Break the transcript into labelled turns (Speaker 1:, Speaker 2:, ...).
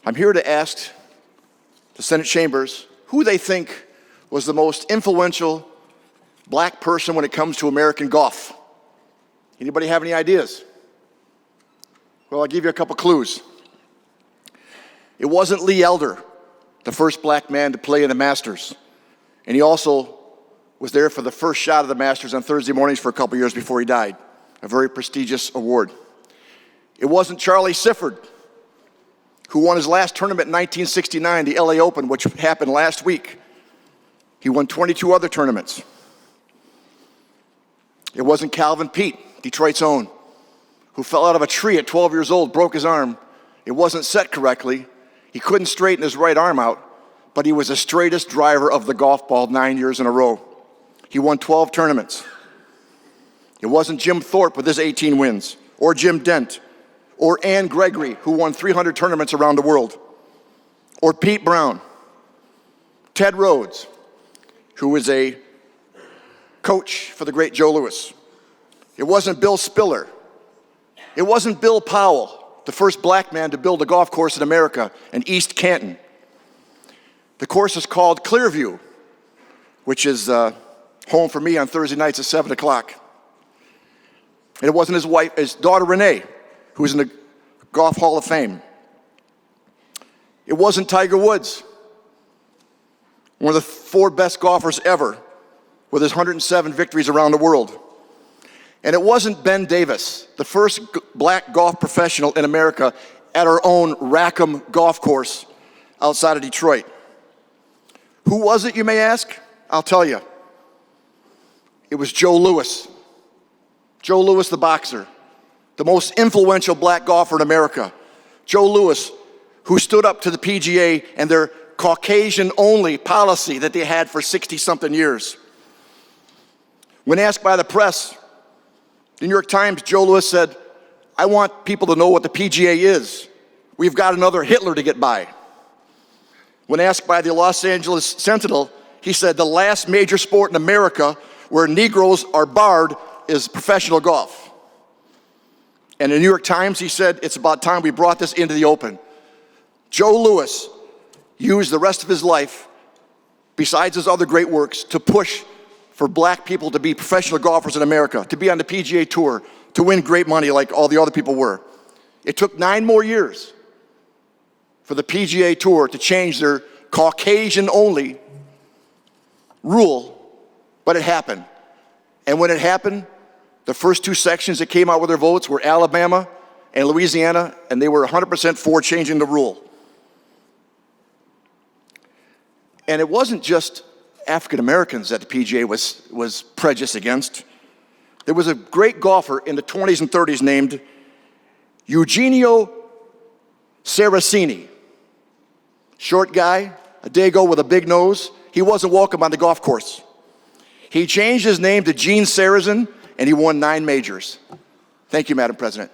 Speaker 1: I'm here to ask the Senate chambers who they think was the most influential black person when it comes to American golf. Anybody have any ideas? Well, I'll give you a couple clues. It wasn't Lee Elder, the first black man to play in the Masters. And he also was there for the first shot of the Masters on Thursday mornings for a couple years before he died. A very prestigious award. It wasn't Charlie Sifford, who won his last tournament in 1969, the LA Open, which happened last week. He won 22 other tournaments. It wasn't Calvin Peete, Detroit's own, who fell out of a tree at 12 years old, broke his arm. It wasn't set correctly. He couldn't straighten his right arm out, but he was the straightest driver of the golf ball 9 years in a row. He won 12 tournaments. It wasn't Jim Thorpe with his 18 wins, or Jim Dent, or Ann Gregory, who won 300 tournaments around the world, or Pete Brown, Ted Rhodes, who was a coach for the great Joe Louis. It wasn't Bill Spiller. It wasn't Bill Powell, the first black man to build a golf course in America in East Canton. The course is called Clearview, which is home for me on Thursday nights at 7 o'clock. And it wasn't his wife, his daughter Renee, who was in the Golf Hall of Fame. It wasn't Tiger Woods, one of the 4 best golfers ever, with his 107 victories around the world. And it wasn't Ben Davis, the first black golf professional in America at our own Rackham golf course outside of Detroit. Who was it, you may ask? I'll tell you. It was Joe Louis. Joe Louis, the boxer, the most influential black golfer in America. Joe Louis, who stood up to the PGA and their Caucasian-only policy that they had for 60-something years. When asked by the press, the New York Times, Joe Louis said, "I want people to know what the PGA is. We've got another Hitler to get by." When asked by the Los Angeles Sentinel, he said, "The last major sport in America where Negroes are barred is professional golf." And in the New York Times, he said, "It's about time we brought this into the open." Joe Louis used the rest of his life, besides his other great works, to push for black people to be professional golfers in America, to be on the PGA Tour, to win great money like all the other people were. It took 9 more years for the PGA Tour to change their Caucasian-only rule, but it happened. And when it happened, the first 2 sections that came out with their votes were Alabama and Louisiana, and they were 100% for changing the rule. And it wasn't just African Americans that the PGA was prejudiced against. There was a great golfer in the 20s and 30s named Eugenio Saraceni. Short guy, a dago with a big nose. He wasn't welcome on the golf course. He changed his name to Gene Sarazen, and he won 9 majors. Thank you, Madam President.